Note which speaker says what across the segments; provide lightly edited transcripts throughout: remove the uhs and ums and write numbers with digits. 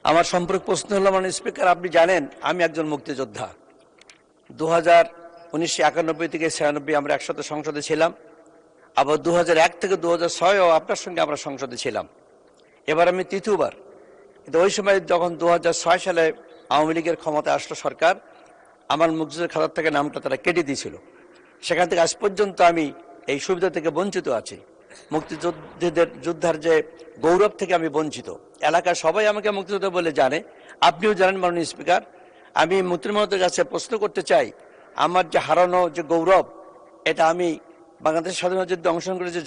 Speaker 1: আমার সম্পর্ক প্রশ্ন হলো, মাননীয় স্পিকার, আপনি জানেন আমি একজন মুক্তিযোদ্ধা। 1991 থেকে 96 আমরা একসাথে সংসদে ছিলাম। আবার 2001 থেকে 2006ও আপনার সঙ্গে আমরা সংসদে ছিলাম। এবার আমি তৃতীয়বার। কিন্তু ওই সময় যখন 2006 সালে আওয়ামী লীগের ক্ষমতায় আসলো সরকার, আমার মুক্তিযুদ্ধের খাতার থেকে নামটা তারা কেটে দিয়েছিল। সেখান থেকে আজ পর্যন্ত আমি এই সুবিধা থেকে বঞ্চিত আছি। যোদ্ধার যে গৌরব থেকে আমি বঞ্চিত। এলাকার সবাই আমাকে মুক্তিযোদ্ধা বলে জানে, আপনিও জানেন মাননীয় স্পিকার। আমি মন্ত্রী মহোদয়ের কাছে প্রশ্ন করতে চাই, আমার যে হারানো যে গৌরব, এটা আমি বাংলাদেশ স্বাধীনতা যুদ্ধে অংশগ্রহণ করেছি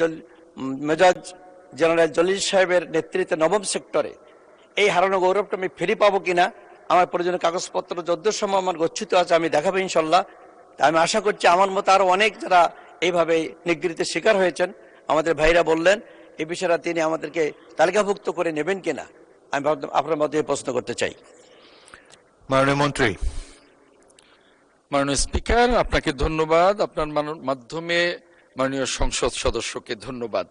Speaker 1: মেজর জেনারেল জলিল সাহেবের নেতৃত্বে 9ম সেক্টরে, এই হারানো গৌরবটা আমি ফিরে পাবো কিনা, আমার প্রয়োজনীয় কাগজপত্র যদ্দূর সময় আমার গচ্ছিত আছে আমি দেখাবো ইনশাল্লাহ। আমি আশা করছি আমার মতো আরো অনেক যারা এইভাবে নিগৃহীতের শিকার হয়েছেন আমাদের ভাইরা বললেন, এই বিষয়টা তিনি আমাদেরকে তালিকাভুক্ত করে নেবেন কিনা, আমি আপনার মধ্যে প্রশ্ন করতে চাই।
Speaker 2: মাননীয় মন্ত্রী।
Speaker 3: মাননীয় স্পিকার, আপনাকে ধন্যবাদ। আপনার মাধ্যমে মাননীয় সংসদ সদস্যকে ধন্যবাদ।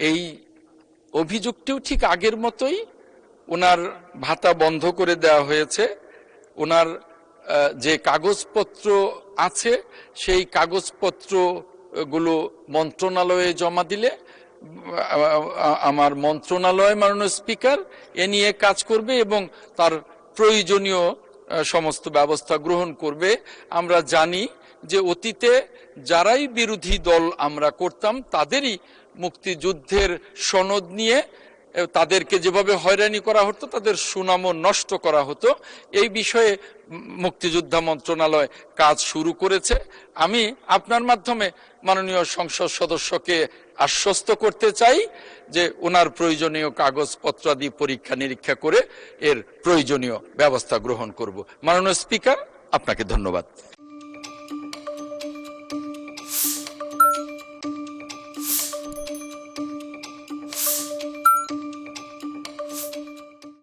Speaker 3: এই অভিযোগটিও ঠিক আগের মতোই, ওনার ভাতা বন্ধ করে দেওয়া হয়েছে। ওনার যে কাগজপত্র আছে সেই কাগজপত্রগুলো মন্ত্রণালয়ে জমা দিলে আমার মন্ত্রণালয় মাননীয় স্পিকার এ নিয়ে কাজ করবে এবং তার প্রয়োজনীয় সমস্ত ব্যবস্থা গ্রহণ করবে। আমরা জানি যে অতীতে যারাই বিরোধী দল আমরা করতাম তাদেরই মুক্তিযুদ্ধের সনদ নিয়ে তাদেরকে যেভাবে হয়রানি করা হতো, তাদের সুনামও নষ্ট করা হতো। এই বিষয়ে মুক্তিযোদ্ধা মন্ত্রণালয় কাজ শুরু করেছে। আমি আপনার মাধ্যমে মাননীয় সংসদ সদস্যকে আশ্বস্ত করতে চাই যে ওনার প্রয়োজনীয় কাগজপত্রাদি পরীক্ষা নিরীক্ষা করে এর প্রয়োজনীয় ব্যবস্থা গ্রহণ করব। মাননীয় স্পিকার, আপনাকে ধন্যবাদ।